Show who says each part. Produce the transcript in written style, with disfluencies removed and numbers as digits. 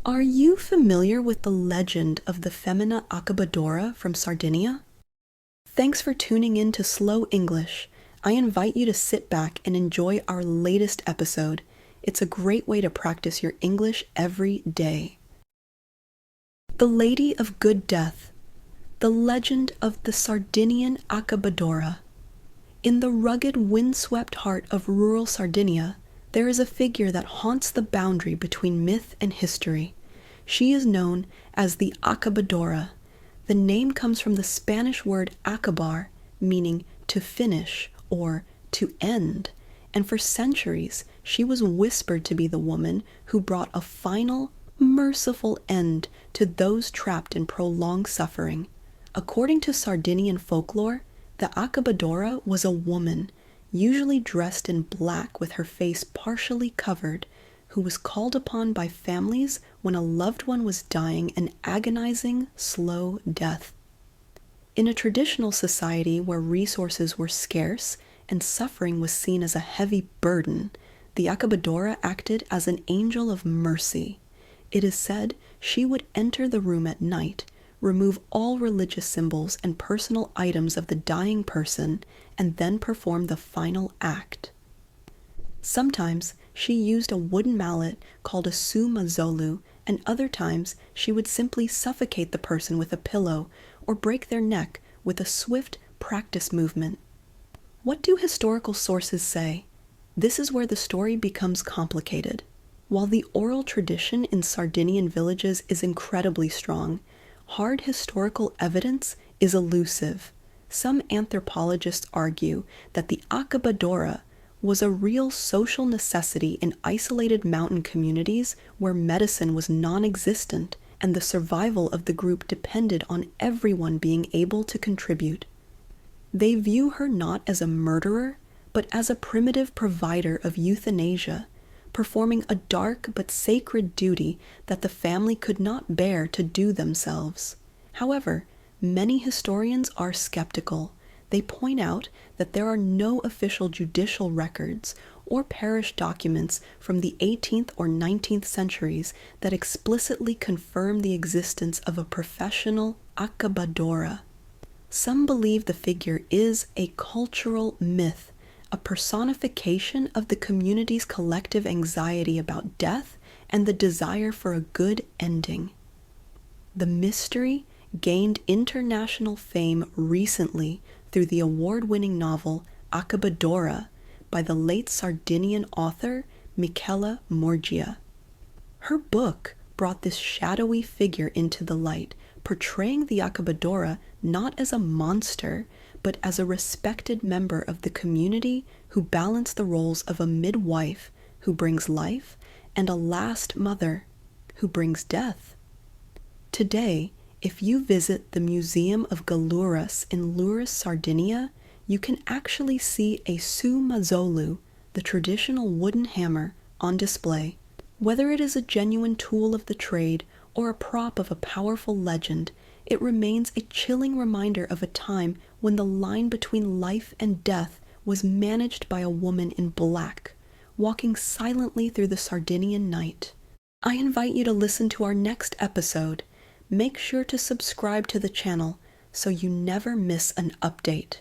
Speaker 1: Are you familiar with the legend of the femina Accabadora from Sardinia? Thanks for tuning in to Slow English. I invite you to sit back and enjoy our latest episode. It's a great way to practice your English every day. The Lady of Good Death. The legend of the Sardinian Accabadora. In the rugged, windswept heart of rural Sardinia, there is a figure that haunts the boundary between myth and history. She is known as the Accabadora. The name comes from the Spanish word acabar, meaning to finish or to end, and for centuries she was whispered to be the woman who brought a final, merciful end to those trapped in prolonged suffering. According to Sardinian folklore, the Accabadora was a woman, usually dressed in black with her face partially covered, who was called upon by families when a loved one was dying an agonizing, slow death. In a traditional society where resources were scarce and suffering was seen as a heavy burden, the Accabadora acted as an angel of mercy. It is said she would enter the room at night, remove all religious symbols and personal items of the dying person, and then perform the final act. Sometimes she used a wooden mallet called a sumazolu, and other times she would simply suffocate the person with a pillow or break their neck with a swift practice movement. What do historical sources say? This is where the story becomes complicated. While the oral tradition in Sardinian villages is incredibly strong, hard historical evidence is elusive. Some anthropologists argue that the Accabadora was a real social necessity in isolated mountain communities where medicine was non-existent and the survival of the group depended on everyone being able to contribute. They view her not as a murderer, but as a primitive provider of euthanasia, performing a dark but sacred duty that the family could not bear to do themselves. However, many historians are skeptical. They point out that there are no official judicial records or parish documents from the 18th or 19th centuries that explicitly confirm the existence of a professional Accabadora. Some believe the figure is a cultural myth, a personification of the community's collective anxiety about death and the desire for a good ending. The mystery gained international fame recently through the award-winning novel Accabadora by the late Sardinian author Michela Morgia. Her book brought this shadowy figure into the light, portraying the Accabadora not as a monster, but as a respected member of the community who balanced the roles of a midwife who brings life and a last mother who brings death. Today, if you visit the Museum of Galuras in Luris, Sardinia, you can actually see a sumazolu, the traditional wooden hammer, on display. Whether it is a genuine tool of the trade or a prop of a powerful legend, it remains a chilling reminder of a time when the line between life and death was managed by a woman in black, walking silently through the Sardinian night. I invite you to listen to our next episode. Make sure to subscribe to the channel so you never miss an update.